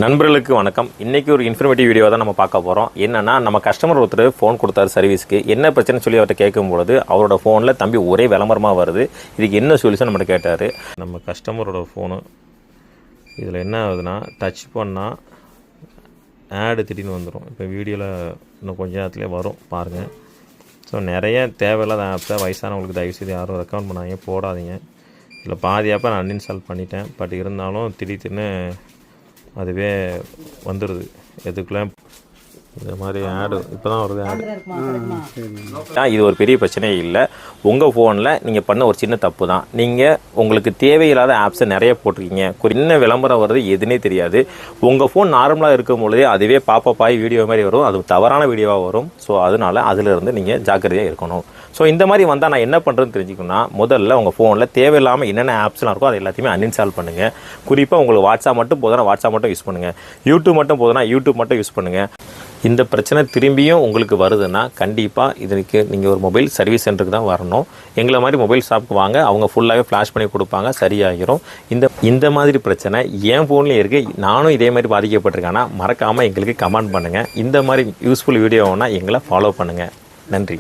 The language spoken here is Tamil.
நண்பர்களுக்கு வணக்கம். இன்றைக்கி ஒரு இன்ஃபர்மேட்டிவ் வீடியோ தான் நம்ம பார்க்க போகிறோம். என்னென்னா, நம்ம கஸ்டமர் ஒருத்தர் ஃபோன் கொடுத்தாரு சர்வீஸ்க்கு. என்ன பிரச்சனை சொல்லி அவர்கிட்ட கேட்கும்பொழுது அவரோட ஃபோனில் தம்பி ஒரே விளம்பரமாக வருது, இதுக்கு என்ன சொல்யூஷன் நம்மகிட்ட கேட்டார். நம்ம கஸ்டமரோட ஃபோனு இதில் என்ன ஆகுதுன்னா, டச் பண்ணால் ஆடு திடீர்னு வந்துடும். இப்போ வீடியோவில் இன்னும் கொஞ்ச நேரத்துலேயே வரும் பாருங்கள். ஸோ நிறைய தேவையில்லாத ஆப்ஸை வயசானவங்களுக்கு தயவுசெய்து யாரும் ரெக்கமெண்ட் பண்ணாதீங்க, போடாதீங்க. இதில் பாதி ஆப்பை நான் அன்இன்ஸ்டால் பண்ணிட்டேன். பட் இருந்தாலும் திடீர்னு அதுவே வந்துடுது. எதுக்குள்ளே இந்த மாதிரி ஆடு இப்போ தான் வருது ஆடு. இது ஒரு பெரிய பிரச்சனையே இல்லை. உங்கள் ஃபோனில் நீங்கள் பண்ண ஒரு சின்ன தப்பு தான். நீங்கள் உங்களுக்கு தேவையில்லாத ஆப்ஸை நிறைய போட்டிருக்கீங்க. என்ன விளம்பரம் வருது எதுனே தெரியாது. உங்கள் ஃபோன் நார்மலாக இருக்கும் பொழுதே அதுவே பாப்பப் ஆகி வீடியோ மாதிரி வரும். அது தவறான வீடியோவாக வரும். ஸோ அதனால் அதிலிருந்து நீங்கள் ஜாக்கிரதையாக இருக்கணும். ஸோ இந்த மாதிரி வந்தால் நான் என்ன பண்ணுறதுன்னு தெரிஞ்சுக்கணும்னா, முதல்ல உங்கள் ஃபோனில் தேவையில்லாமல் என்னென்ன ஆப்ஸ்லாம் இருக்கோ அது எல்லாத்தையுமே அன்இன்ஸ்டால் பண்ணுங்கள். குறிப்பாக உங்களுக்கு வாட்ஸ்அப் மட்டும் போதுனா வாட்ஸ்அப் மட்டும் யூஸ் பண்ணுங்கள். யூடியூப் மட்டும் போதுனா யூடியூப் மட்டும் யூஸ் பண்ணுங்கள். இந்த பிரச்சனை திரும்பியும் உங்களுக்கு வருதுன்னா கண்டிப்பாக இதற்கு நீங்கள் ஒரு மொபைல் சர்வீஸ் சென்டருக்கு தான் வரணும். எங்களை மாதிரி மொபைல் ஷாப்புக்கு வாங்க, அவங்க ஃபுல்லாகவே ஃப்ளாஷ் பண்ணி கொடுப்பாங்க, சரியாகிரும். இந்த மாதிரி பிரச்சனை என் ஃபோன்லேயே இருக்குது. நானும் இதே மாதிரி பாதிக்கப்பட்டிருக்கேன்னா மறக்காமல் எங்களுக்கு கமெண்ட் பண்ணுங்கள். இந்த மாதிரி யூஸ்ஃபுல் வீடியோன்னா எங்களை ஃபாலோ பண்ணுங்கள். நன்றி.